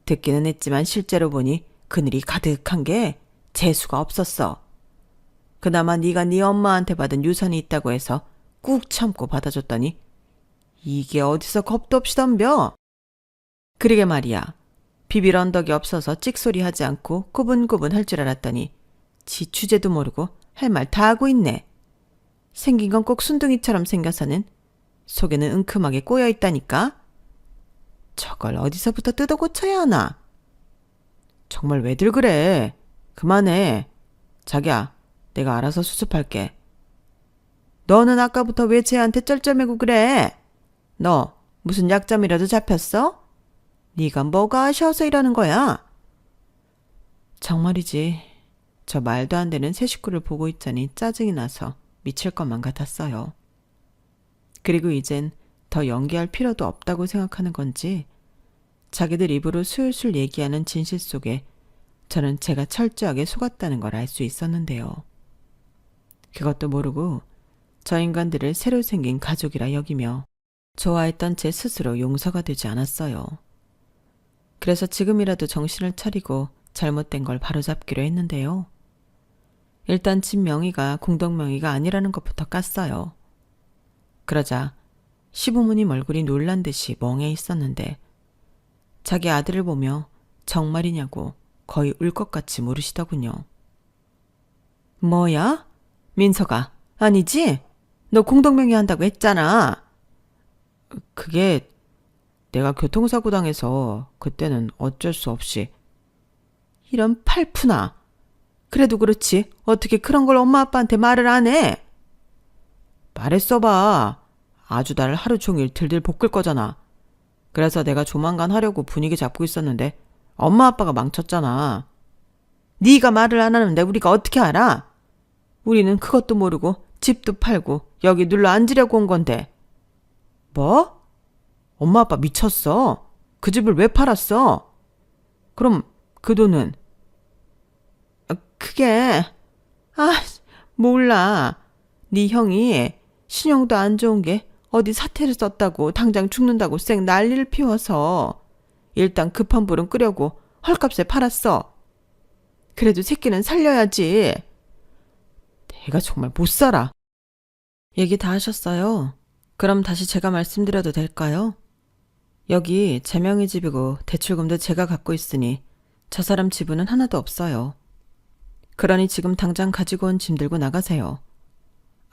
듣기는 했지만 실제로 보니 그늘이 가득한 게 재수가 없었어. 그나마 네가 네 엄마한테 받은 유산이 있다고 해서 꾹 참고 받아줬더니 이게 어디서 겁도 없이 덤벼? 그러게 말이야. 비빌 언덕이 없어서 찍소리 하지 않고 구분구분 할 줄 알았더니 지 주제도 모르고 할 말 다 하고 있네. 생긴 건 꼭 순둥이처럼 생겨서는 속에는 은큼하게 꼬여 있다니까. 저걸 어디서부터 뜯어 고쳐야 하나? 정말 왜들 그래? 그만해. 자기야, 내가 알아서 수습할게. 너는 아까부터 왜 쟤한테 쩔쩔매고 그래? 너 무슨 약점이라도 잡혔어? 네가 뭐가 아쉬워서 이러는 거야? 정말이지. 저 말도 안 되는 새 식구를 보고 있자니 짜증이 나서 미칠 것만 같았어요. 그리고 이젠 더 연기할 필요도 없다고 생각하는 건지 자기들 입으로 술술 얘기하는 진실 속에 저는 제가 철저하게 속았다는 걸 알 수 있었는데요. 그것도 모르고 저 인간들을 새로 생긴 가족이라 여기며 좋아했던 제 스스로 용서가 되지 않았어요. 그래서 지금이라도 정신을 차리고 잘못된 걸 바로잡기로 했는데요. 일단 집 명의가 공동명의가 아니라는 것부터 깠어요. 그러자 시부모님 얼굴이 놀란 듯이 멍해 있었는데 자기 아들을 보며 정말이냐고 거의 울 것 같이 물으시더군요. 뭐야? 민서가 아니지? 너 공동명의 한다고 했잖아. 그게 내가 교통사고 당해서 그때는 어쩔 수 없이. 이런 팔푸나. 그래도 그렇지 어떻게 그런 걸 엄마 아빠한테 말을 안 해? 말했어봐. 아주 나를 하루 종일 들들 볶을 거잖아. 그래서 내가 조만간 하려고 분위기 잡고 있었는데 엄마 아빠가 망쳤잖아. 네가 말을 안 하는데 우리가 어떻게 알아? 우리는 그것도 모르고 집도 팔고 여기 눌러 앉으려고 온 건데. 뭐? 엄마 아빠 미쳤어? 그 집을 왜 팔았어? 그럼 그 돈은? 그게 몰라. 네 형이 신용도 안 좋은 게 어디 사태를 썼다고 당장 죽는다고 쌩 난리를 피워서 일단 급한 불은 끄려고 헐값에 팔았어. 그래도 새끼는 살려야지. 내가 정말 못 살아. 얘기 다 하셨어요? 그럼 다시 제가 말씀드려도 될까요? 여기 제 명의 집이고 대출금도 제가 갖고 있으니 저 사람 지분은 하나도 없어요. 그러니 지금 당장 가지고 온 짐 들고 나가세요.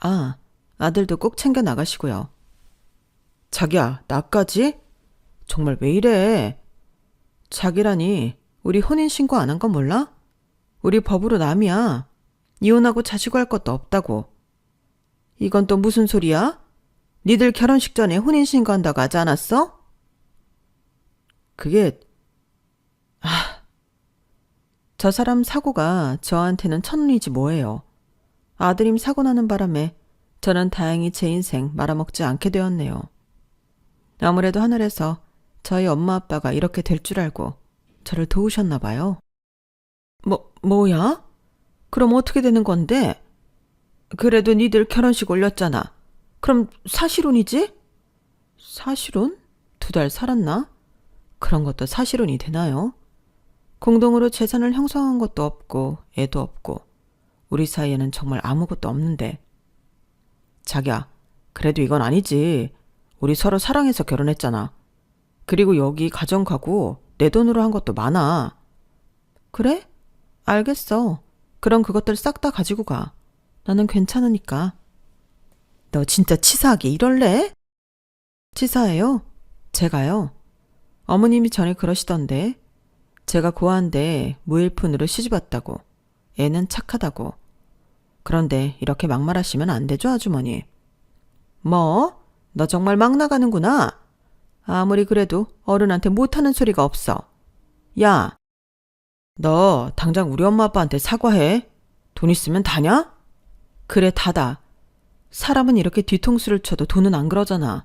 아, 아들도 꼭 챙겨 나가시고요. 자기야, 나까지? 정말 왜 이래? 자기라니 우리 혼인신고 안 한 건 몰라? 우리 법으로 남이야. 이혼하고 자식 할 것도 없다고. 이건 또 무슨 소리야? 니들 결혼식 전에 혼인신고 한다고 하지 않았어? 그게... 저 사람 사고가 저한테는 천운이지 뭐예요. 아드님 사고 나는 바람에 저는 다행히 제 인생 말아먹지 않게 되었네요. 아무래도 하늘에서 저희 엄마 아빠가 이렇게 될 줄 알고 저를 도우셨나 봐요. 뭐야? 그럼 어떻게 되는 건데? 그래도 니들 결혼식 올렸잖아. 그럼 사실혼이지? 사실혼? 2달 살았나? 그런 것도 사실혼이 되나요? 공동으로 재산을 형성한 것도 없고 애도 없고 우리 사이에는 정말 아무것도 없는데. 자기야, 그래도 이건 아니지. 우리 서로 사랑해서 결혼했잖아. 그리고 여기 가정 가구 내 돈으로 한 것도 많아. 그래? 알겠어. 그럼 그것들 싹 다 가지고 가. 나는 괜찮으니까. 너 진짜 치사하게 이럴래? 치사해요? 제가요? 어머님이 전에 그러시던데 제가 고아인데 무일푼으로 시집왔다고. 애는 착하다고. 그런데 이렇게 막말하시면 안 되죠, 아주머니. 뭐? 너 정말 막 나가는구나. 아무리 그래도 어른한테 못하는 소리가 없어. 야, 너 당장 우리 엄마 아빠한테 사과해. 돈 있으면 다냐? 그래, 다다. 사람은 이렇게 뒤통수를 쳐도 돈은 안 그러잖아.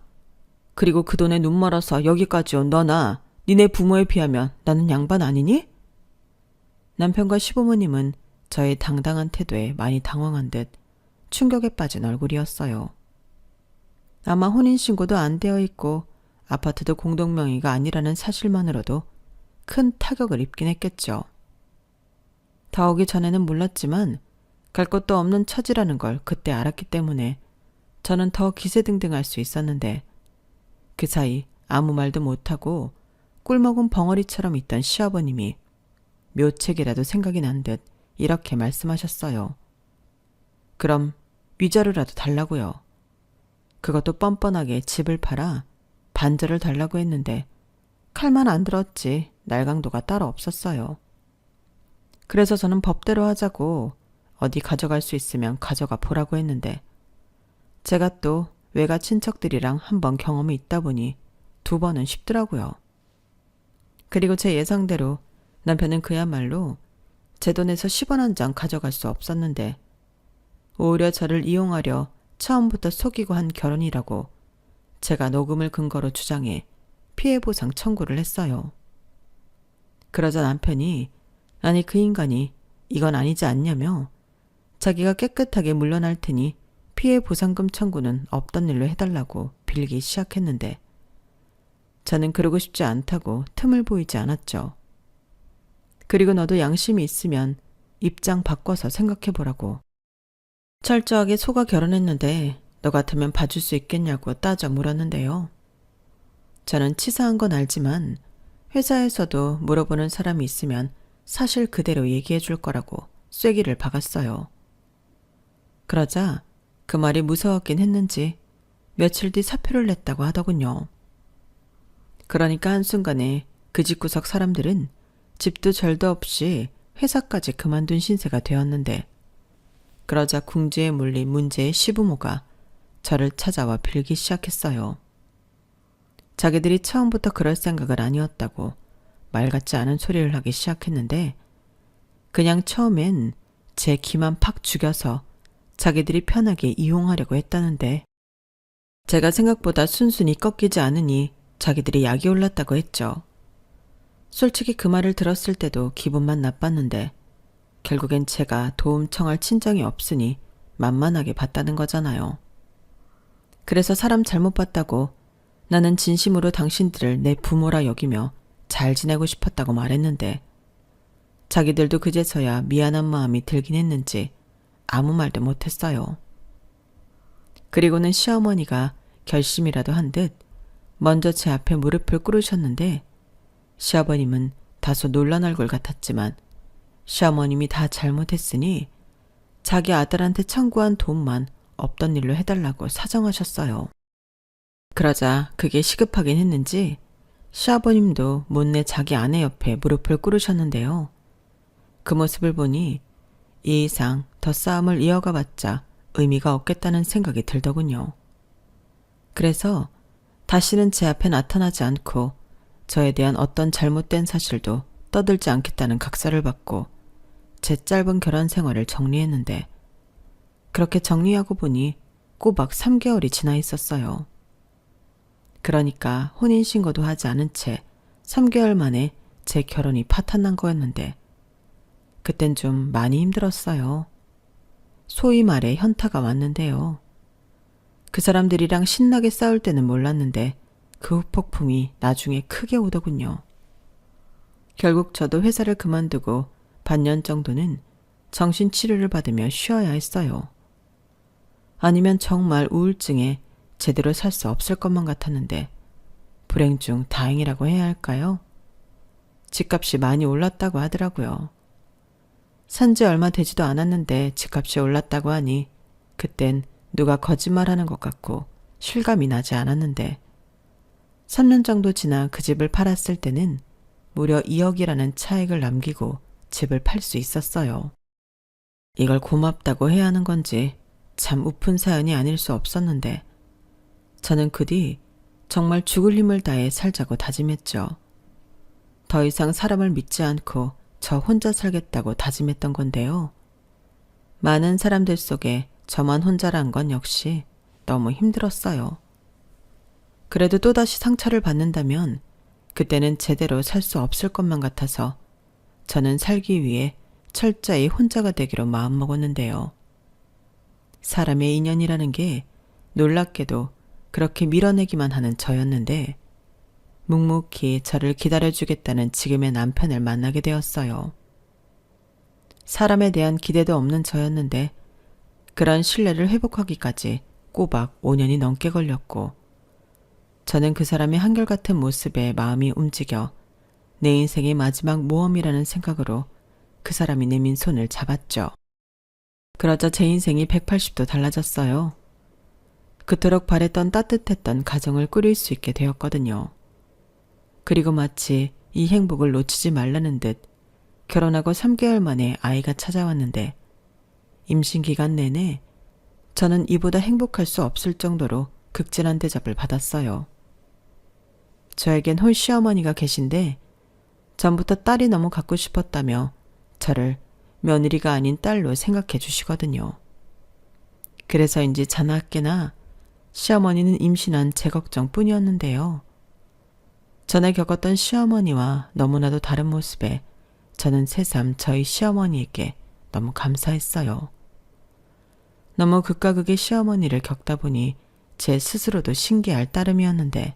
그리고 그 돈에 눈 멀어서 여기까지 온 너나 니네 부모에 비하면 나는 양반 아니니? 남편과 시부모님은 저의 당당한 태도에 많이 당황한 듯 충격에 빠진 얼굴이었어요. 아마 혼인신고도 안 되어 있고 아파트도 공동명의가 아니라는 사실만으로도 큰 타격을 입긴 했겠죠. 다 오기 전에는 몰랐지만 갈 곳도 없는 처지라는 걸 그때 알았기 때문에 저는 더 기세등등할 수 있었는데 그 사이 아무 말도 못하고 꿀먹은 벙어리처럼 있던 시아버님이 묘책이라도 생각이 난 듯 이렇게 말씀하셨어요. 그럼 위자료라도 달라고요. 그것도 뻔뻔하게 집을 팔아 반절을 달라고 했는데 칼만 안 들었지 날강도가 따로 없었어요. 그래서 저는 법대로 하자고 어디 가져갈 수 있으면 가져가 보라고 했는데 제가 또 외가 친척들이랑 한번 경험이 있다 보니 2번은 쉽더라고요. 그리고 제 예상대로 남편은 그야말로 제 돈에서 10원 한 장 가져갈 수 없었는데 오히려 저를 이용하려 처음부터 속이고 한 결혼이라고 제가 녹음을 근거로 주장해 피해보상 청구를 했어요. 그러자 남편이 아니 그 인간이 이건 아니지 않냐며 자기가 깨끗하게 물러날 테니 피해보상금 청구는 없던 일로 해달라고 빌기 시작했는데 저는 그러고 싶지 않다고 틈을 보이지 않았죠. 그리고 너도 양심이 있으면 입장 바꿔서 생각해보라고. 철저하게 속아 결혼했는데 너 같으면 봐줄 수 있겠냐고 따져 물었는데요. 저는 치사한 건 알지만 회사에서도 물어보는 사람이 있으면 사실 그대로 얘기해 줄 거라고 쐐기를 박았어요. 그러자 그 말이 무서웠긴 했는지 며칠 뒤 사표를 냈다고 하더군요. 그러니까 한순간에 그 집구석 사람들은 집도 절도 없이 회사까지 그만둔 신세가 되었는데 그러자 궁지에 몰린 문제의 시부모가 저를 찾아와 빌기 시작했어요. 자기들이 처음부터 그럴 생각은 아니었다고 말 같지 않은 소리를 하기 시작했는데 그냥 처음엔 제 기만 팍 죽여서 자기들이 편하게 이용하려고 했다는데 제가 생각보다 순순히 꺾이지 않으니 자기들이 약이 올랐다고 했죠. 솔직히 그 말을 들었을 때도 기분만 나빴는데 결국엔 제가 도움 청할 친정이 없으니 만만하게 봤다는 거잖아요. 그래서 사람 잘못 봤다고 나는 진심으로 당신들을 내 부모라 여기며 잘 지내고 싶었다고 말했는데 자기들도 그제서야 미안한 마음이 들긴 했는지 아무 말도 못했어요. 그리고는 시어머니가 결심이라도 한 듯 먼저 제 앞에 무릎을 꿇으셨는데 시아버님은 다소 놀란 얼굴 같았지만 시어머님이 다 잘못했으니 자기 아들한테 청구한 돈만 없던 일로 해달라고 사정하셨어요. 그러자 그게 시급하긴 했는지 시아버님도 못내 자기 아내 옆에 무릎을 꿇으셨는데요. 그 모습을 보니 이 이상 더 싸움을 이어가 봤자 의미가 없겠다는 생각이 들더군요. 그래서 다시는 제 앞에 나타나지 않고 저에 대한 어떤 잘못된 사실도 떠들지 않겠다는 각서를 받고 제 짧은 결혼 생활을 정리했는데 그렇게 정리하고 보니 꼬박 3개월이 지나 있었어요. 그러니까 혼인신고도 하지 않은 채 3개월 만에 제 결혼이 파탄난 거였는데 그땐 좀 많이 힘들었어요. 소위 말해 현타가 왔는데요. 그 사람들이랑 신나게 싸울 때는 몰랐는데 그 후폭풍이 나중에 크게 오더군요. 결국 저도 회사를 그만두고 반년 정도는 정신치료를 받으며 쉬어야 했어요. 아니면 정말 우울증에 제대로 살 수 없을 것만 같았는데 불행 중 다행이라고 해야 할까요? 집값이 많이 올랐다고 하더라고요. 산지 얼마 되지도 않았는데 집값이 올랐다고 하니 그땐 누가 거짓말하는 것 같고 실감이 나지 않았는데 3년 정도 지나 그 집을 팔았을 때는 무려 2억이라는 차익을 남기고 집을 팔 수 있었어요. 이걸 고맙다고 해야 하는 건지 참 우픈 사연이 아닐 수 없었는데 저는 그 뒤 정말 죽을 힘을 다해 살자고 다짐했죠. 더 이상 사람을 믿지 않고 저 혼자 살겠다고 다짐했던 건데요. 많은 사람들 속에 저만 혼자란 건 역시 너무 힘들었어요. 그래도 또다시 상처를 받는다면 그때는 제대로 살 수 없을 것만 같아서 저는 살기 위해 철저히 혼자가 되기로 마음먹었는데요. 사람의 인연이라는 게 놀랍게도 그렇게 밀어내기만 하는 저였는데 묵묵히 저를 기다려주겠다는 지금의 남편을 만나게 되었어요. 사람에 대한 기대도 없는 저였는데 그런 신뢰를 회복하기까지 꼬박 5년이 넘게 걸렸고 저는 그 사람의 한결같은 모습에 마음이 움직여 내 인생의 마지막 모험이라는 생각으로 그 사람이 내민 손을 잡았죠. 그러자 제 인생이 180도 달라졌어요. 그토록 바랬던 따뜻했던 가정을 꾸릴 수 있게 되었거든요. 그리고 마치 이 행복을 놓치지 말라는 듯 결혼하고 3개월 만에 아이가 찾아왔는데 임신 기간 내내 저는 이보다 행복할 수 없을 정도로 극진한 대접을 받았어요. 저에겐 홀 시어머니가 계신데 전부터 딸이 너무 갖고 싶었다며 저를 며느리가 아닌 딸로 생각해 주시거든요. 그래서인지 자나깨나 시어머니는 임신한 제 걱정뿐이었는데요. 전에 겪었던 시어머니와 너무나도 다른 모습에 저는 새삼 저희 시어머니에게 너무 감사했어요. 너무 극과 극의 시어머니를 겪다 보니 제 스스로도 신기할 따름이었는데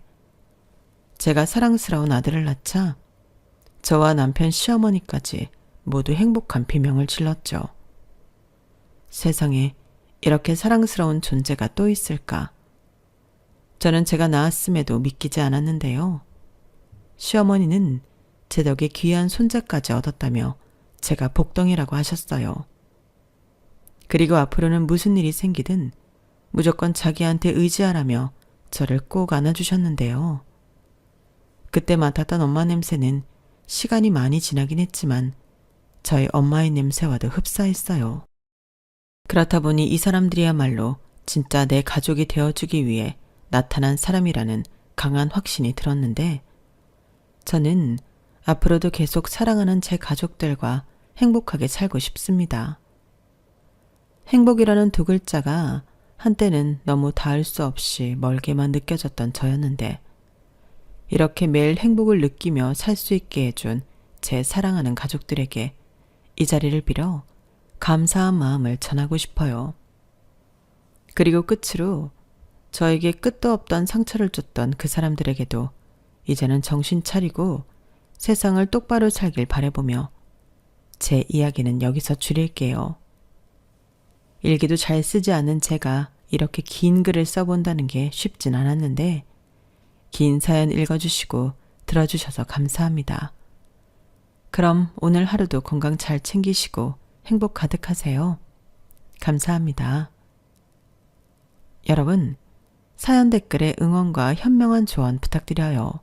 제가 사랑스러운 아들을 낳자 저와 남편 시어머니까지 모두 행복한 비명을 질렀죠. 세상에 이렇게 사랑스러운 존재가 또 있을까? 저는 제가 낳았음에도 믿기지 않았는데요. 시어머니는 제 덕에 귀한 손자까지 얻었다며 제가 복덩이라고 하셨어요. 그리고 앞으로는 무슨 일이 생기든 무조건 자기한테 의지하라며 저를 꼭 안아주셨는데요. 그때 맡았던 엄마 냄새는 시간이 많이 지나긴 했지만 저희 엄마의 냄새와도 흡사했어요. 그렇다 보니 이 사람들이야말로 진짜 내 가족이 되어주기 위해 나타난 사람이라는 강한 확신이 들었는데 저는 앞으로도 계속 사랑하는 제 가족들과 행복하게 살고 싶습니다. 행복이라는 두 글자가 한때는 너무 닿을 수 없이 멀게만 느껴졌던 저였는데 이렇게 매일 행복을 느끼며 살 수 있게 해준 제 사랑하는 가족들에게 이 자리를 빌어 감사한 마음을 전하고 싶어요. 그리고 끝으로 저에게 끝도 없던 상처를 줬던 그 사람들에게도 이제는 정신 차리고 세상을 똑바로 살길 바라보며 제 이야기는 여기서 줄일게요. 일기도 잘 쓰지 않는 제가 이렇게 긴 글을 써본다는 게 쉽진 않았는데 긴 사연 읽어주시고 들어주셔서 감사합니다. 그럼 오늘 하루도 건강 잘 챙기시고 행복 가득하세요. 감사합니다. 여러분, 사연 댓글에 응원과 현명한 조언 부탁드려요.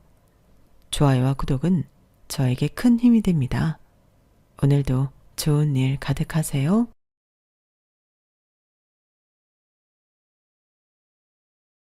좋아요와 구독은 저에게 큰 힘이 됩니다. 오늘도 좋은 일 가득하세요.